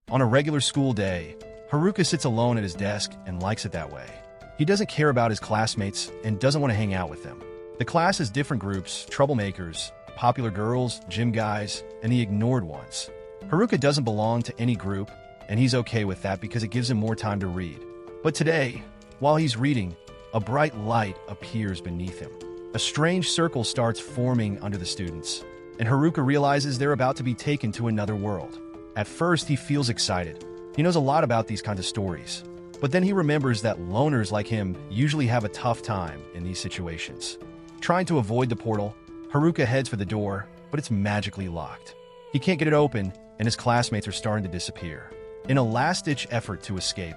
On a regular school day, Haruka sits alone at his desk and likes it that way. He doesn't care about his classmates and doesn't want to hang out with them. The class has different groups, troublemakers, popular girls, gym guys, and the ignored ones. Haruka doesn't belong to any group, and he's okay with that because it gives him more time to read. But today, while he's reading, a bright light appears beneath him. A strange circle starts forming under the students, and Haruka realizes they're about to be taken to another world. At first, he feels excited. He knows a lot about these kinds of stories. But then he remembers that loners like him usually have a tough time in these situations. Trying to avoid the portal, Haruka heads for the door, but it's magically locked. He can't get it open, and his classmates are starting to disappear. In a last-ditch effort to escape,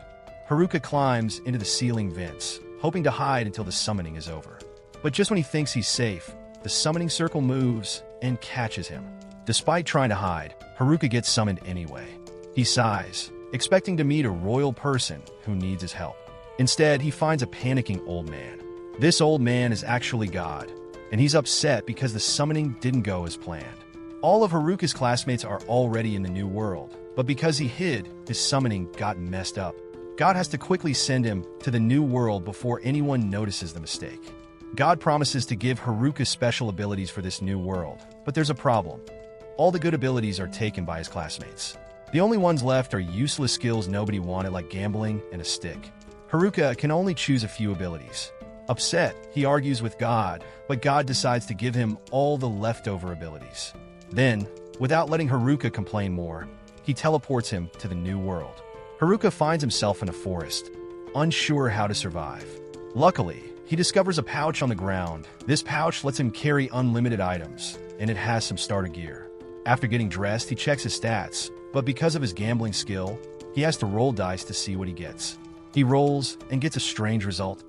Haruka climbs into the ceiling vents, hoping to hide until the summoning is over. But just when he thinks he's safe, the summoning circle moves and catches him. Despite trying to hide, Haruka gets summoned anyway. He sighs, expecting to meet a royal person who needs his help. Instead, he finds a panicking old man. This old man is actually God, and he's upset because the summoning didn't go as planned. All of Haruka's classmates are already in the new world, but because he hid, his summoning got messed up. God has to quickly send him to the new world before anyone notices the mistake. God promises to give Haruka special abilities for this new world, but there's a problem. All the good abilities are taken by his classmates. The only ones left are useless skills nobody wanted, like gambling and a stick. Haruka can only choose a few abilities. Upset, he argues with God, but God decides to give him all the leftover abilities. Then, without letting Haruka complain more, he teleports him to the new world. Haruka finds himself in a forest, unsure how to survive. Luckily, he discovers a pouch on the ground. This pouch lets him carry unlimited items, and it has some starter gear. After getting dressed, he checks his stats, but because of his gambling skill, he has to roll dice to see what he gets. He rolls and gets a strange result.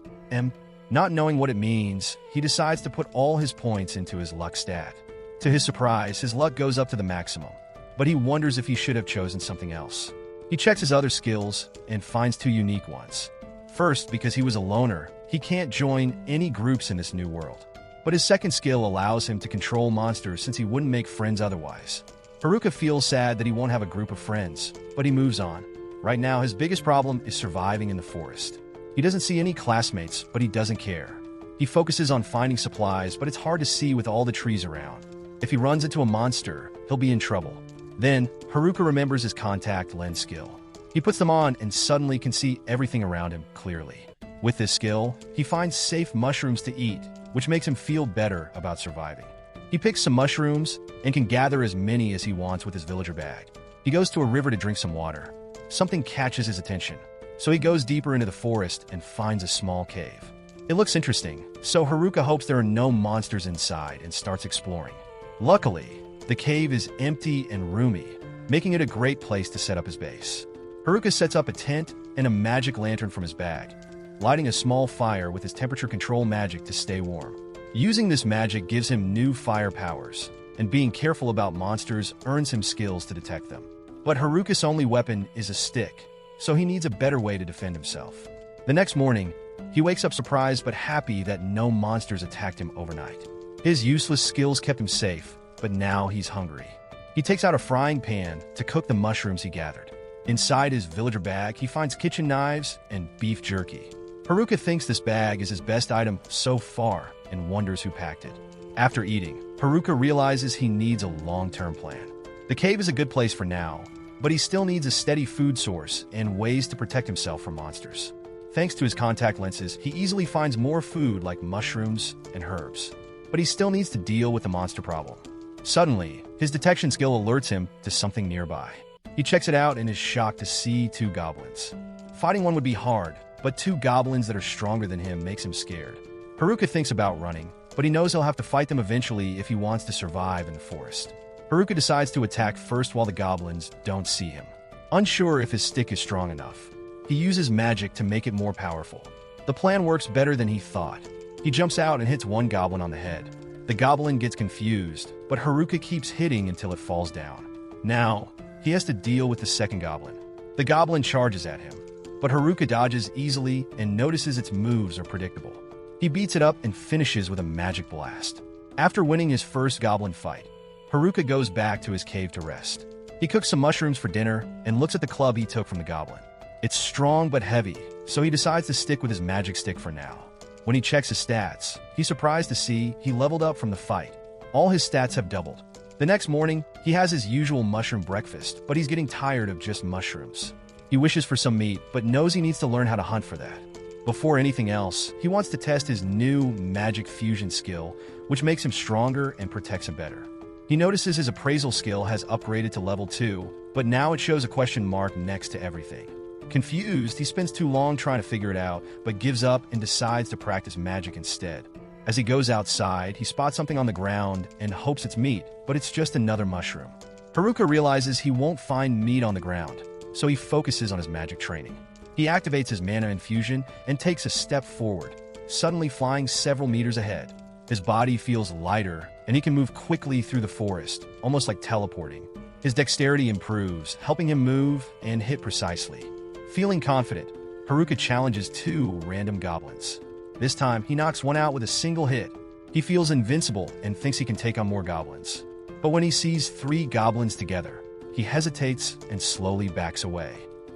Not knowing what it means, he decides to put all his points into his luck stat. To his surprise, his luck goes up to the maximum, but he wonders if he should have chosen something else. He checks his other skills and finds two unique ones. First, because he was a loner, he can't join any groups in this new world. But his second skill allows him to control monsters since he wouldn't make friends otherwise. Haruka feels sad that he won't have a group of friends, but he moves on. Right now, his biggest problem is surviving in the forest. He doesn't see any classmates, but he doesn't care. He focuses on finding supplies, but it's hard to see with all the trees around. If he runs into a monster, he'll be in trouble. Then, Haruka remembers his contact lens skill. He puts them on and suddenly can see everything around him clearly. With this skill, he finds safe mushrooms to eat, which makes him feel better about surviving. He picks some mushrooms and can gather as many as he wants with his villager bag. He goes to a river to drink some water. Something catches his attention, so he goes deeper into the forest and finds a small cave. It looks interesting, so Haruka hopes there are no monsters inside and starts exploring. Luckily, the cave is empty and roomy, making it a great place to set up his base. Haruka sets up a tent and a magic lantern from his bag, lighting a small fire with his temperature control magic to stay warm. Using this magic gives him new fire powers, and being careful about monsters earns him skills to detect them. But Haruka's only weapon is a stick, so he needs a better way to defend himself. The next morning, he wakes up surprised but happy that no monsters attacked him overnight. His useless skills kept him safe, but now he's hungry. He takes out a frying pan to cook the mushrooms he gathered. Inside his villager bag, he finds kitchen knives and beef jerky. Haruka thinks this bag is his best item so far and wonders who packed it. After eating, Haruka realizes he needs a long-term plan. The cave is a good place for now, but he still needs a steady food source and ways to protect himself from monsters. Thanks to his contact lenses, he easily finds more food like mushrooms and herbs. But he still needs to deal with the monster problem. Suddenly, his detection skill alerts him to something nearby. He checks it out and is shocked to see two goblins. Fighting one would be hard, but two goblins that are stronger than him makes him scared. Haruka thinks about running, but he knows he'll have to fight them eventually if he wants to survive in the forest. Haruka decides to attack first while the goblins don't see him. Unsure if his stick is strong enough, he uses magic to make it more powerful. The plan works better than he thought. He jumps out and hits one goblin on the head. The goblin gets confused, but Haruka keeps hitting until it falls down. Now, he has to deal with the second goblin. The goblin charges at him, but Haruka dodges easily and notices its moves are predictable. He beats it up and finishes with a magic blast. After winning his first goblin fight, Haruka goes back to his cave to rest. He cooks some mushrooms for dinner and looks at the club he took from the goblin. It's strong but heavy, so he decides to stick with his magic stick for now. When he checks his stats, he's surprised to see he leveled up from the fight. All his stats have doubled. The next morning, he has his usual mushroom breakfast, but he's getting tired of just mushrooms. He wishes for some meat, but knows he needs to learn how to hunt for that. Before anything else, he wants to test his new magic fusion skill, which makes him stronger and protects him better. He notices his appraisal skill has upgraded to level 2, but now it shows a question mark next to everything. Confused, he spends too long trying to figure it out, but gives up and decides to practice magic instead. As he goes outside, he spots something on the ground and hopes it's meat, but it's just another mushroom. Haruka realizes he won't find meat on the ground, so he focuses on his magic training. He activates his mana infusion and takes a step forward, suddenly flying several meters ahead. His body feels lighter, and he can move quickly through the forest, almost like teleporting. His dexterity improves, helping him move and hit precisely. Feeling confident, Haruka challenges 2 random goblins. This time, he knocks one out with a single hit. He feels invincible and thinks he can take on more goblins. But when he sees 3 goblins together, he hesitates and slowly backs away.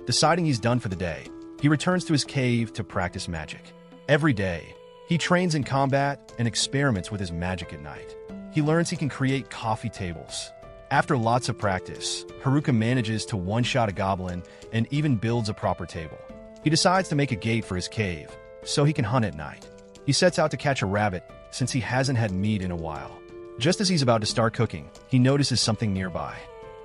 Deciding he's done for the day, he returns to his cave to practice magic. Every day, he trains in combat and experiments with his magic at night. He learns he can create coffee tables. After lots of practice, Haruka manages to one-shot a goblin and even builds a proper table. He decides to make a gate for his cave, so he can hunt at night. He sets out to catch a rabbit since he hasn't had meat in a while. Just as he's about to start cooking, he notices something nearby.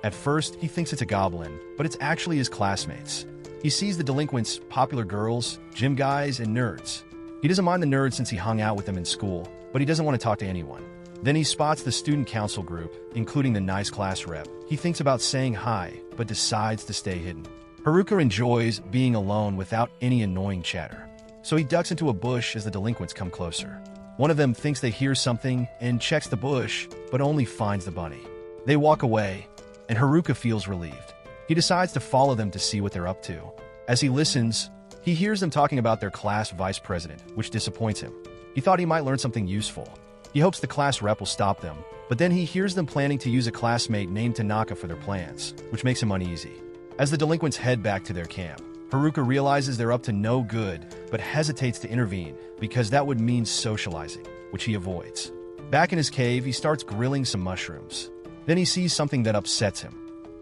At first, he thinks it's a goblin, but it's actually his classmates. He sees the delinquents, popular girls, gym guys, and nerds. He doesn't mind the nerds since he hung out with them in school, but he doesn't want to talk to anyone. Then he spots the student council group, including the nice class rep. He thinks about saying hi, but decides to stay hidden. Haruka enjoys being alone without any annoying chatter, so he ducks into a bush as the delinquents come closer. One of them thinks they hear something and checks the bush, but only finds the bunny. They walk away, and Haruka feels relieved. He decides to follow them to see what they're up to. As he listens, he hears them talking about their class vice president, which disappoints him. He thought he might learn something useful. He hopes the class rep will stop them, but then he hears them planning to use a classmate named Tanaka for their plans, which makes him uneasy. As the delinquents head back to their camp, Haruka realizes they're up to no good, but hesitates to intervene because that would mean socializing, which he avoids. Back in his cave, he starts grilling some mushrooms. Then he sees something that upsets him.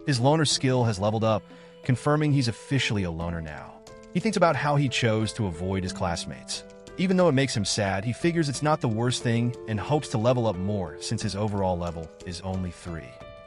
His loner skill has leveled up, confirming he's officially a loner now. He thinks about how he chose to avoid his classmates. Even though it makes him sad, he figures it's not the worst thing and hopes to level up more since his overall level is only 3.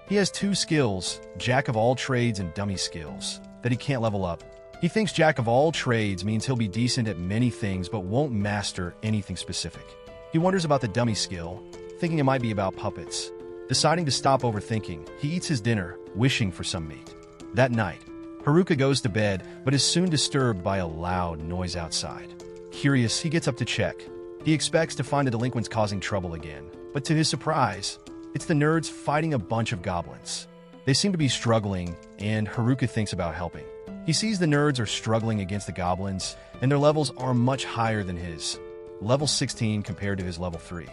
He has 2 skills, Jack of all trades and dummy skills, that he can't level up. He thinks Jack of all trades means he'll be decent at many things but won't master anything specific. He wonders about the dummy skill, thinking it might be about puppets. Deciding to stop overthinking, he eats his dinner, wishing for some meat. That night, Haruka goes to bed but is soon disturbed by a loud noise outside. Curious, he gets up to check. He expects to find the delinquents causing trouble again, but to his surprise, it's the nerds fighting a bunch of goblins. They seem to be struggling, and Haruka thinks about helping. He sees the nerds are struggling against the goblins, and their levels are much higher than his. Level 16 compared to his level 3.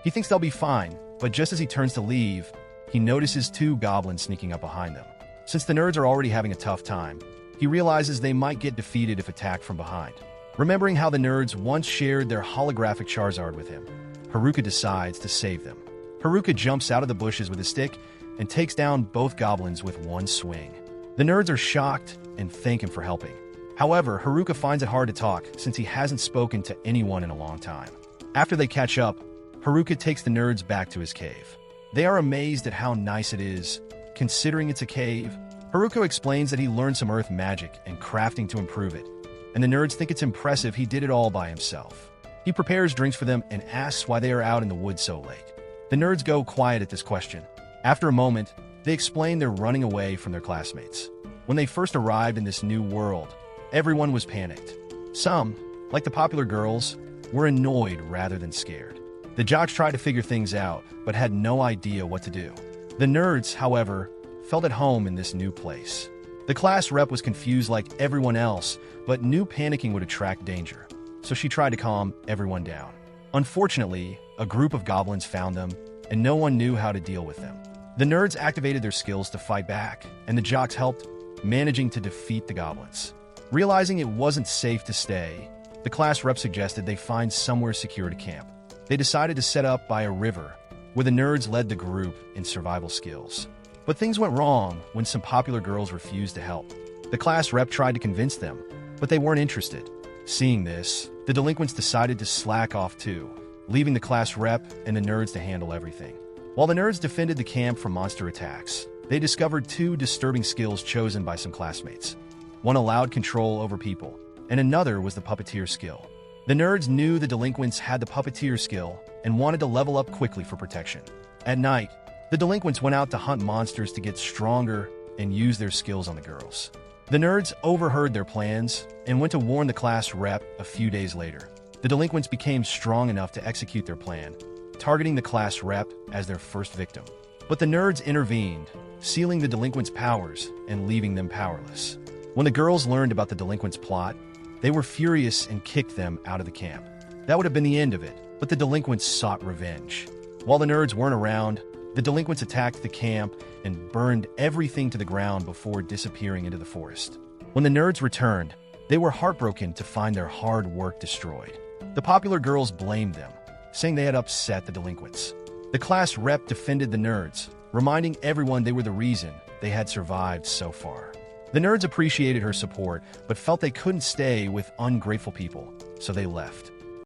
He thinks they'll be fine, but just as he turns to leave, he notices 2 goblins sneaking up behind them. Since the nerds are already having a tough time, he realizes they might get defeated if attacked from behind. Remembering how the nerds once shared their holographic Charizard with him, Haruka decides to save them. Haruka jumps out of the bushes with a stick and takes down both goblins with one swing. The nerds are shocked and thank him for helping. However, Haruka finds it hard to talk since he hasn't spoken to anyone in a long time. After they catch up, Haruka takes the nerds back to his cave. They are amazed at how nice it is, considering it's a cave. Haruka explains that he learned some earth magic and crafting to improve it, and the nerds think it's impressive he did it all by himself. He prepares drinks for them and asks why they are out in the woods so late. The nerds go quiet at this question. After a moment, they explain they're running away from their classmates. When they first arrived in this new world, everyone was panicked. Some, like the popular girls, were annoyed rather than scared. The jocks tried to figure things out, but had no idea what to do. The nerds, however, felt at home in this new place. The class rep was confused like everyone else, but knew panicking would attract danger, so she tried to calm everyone down. Unfortunately, a group of goblins found them, and no one knew how to deal with them. The nerds activated their skills to fight back, and the jocks helped, managing to defeat the goblins. Realizing it wasn't safe to stay, the class rep suggested they find somewhere secure to camp. They decided to set up by a river, where the nerds led the group in survival skills. But things went wrong when some popular girls refused to help. The class rep tried to convince them, but they weren't interested. Seeing this, the delinquents decided to slack off too, leaving the class rep and the nerds to handle everything. While the nerds defended the camp from monster attacks, they discovered two disturbing skills chosen by some classmates. One allowed control over people, and another was the puppeteer skill. The nerds knew the delinquents had the puppeteer skill and wanted to level up quickly for protection. At night, the delinquents went out to hunt monsters to get stronger and use their skills on the girls. The nerds overheard their plans and went to warn the class rep a few days later. The delinquents became strong enough to execute their plan, targeting the class rep as their first victim. But the nerds intervened, sealing the delinquents' powers and leaving them powerless. When the girls learned about the delinquents' plot, they were furious and kicked them out of the camp. That would have been the end of it, but the delinquents sought revenge. While the nerds weren't around, the delinquents attacked the camp and burned everything to the ground before disappearing into the forest. When the nerds returned, they were heartbroken to find their hard work destroyed. The popular girls blamed them, saying they had upset the delinquents. The class rep defended the nerds, reminding everyone they were the reason they had survived so far. The nerds appreciated her support, but felt they couldn't stay with ungrateful people, so they left.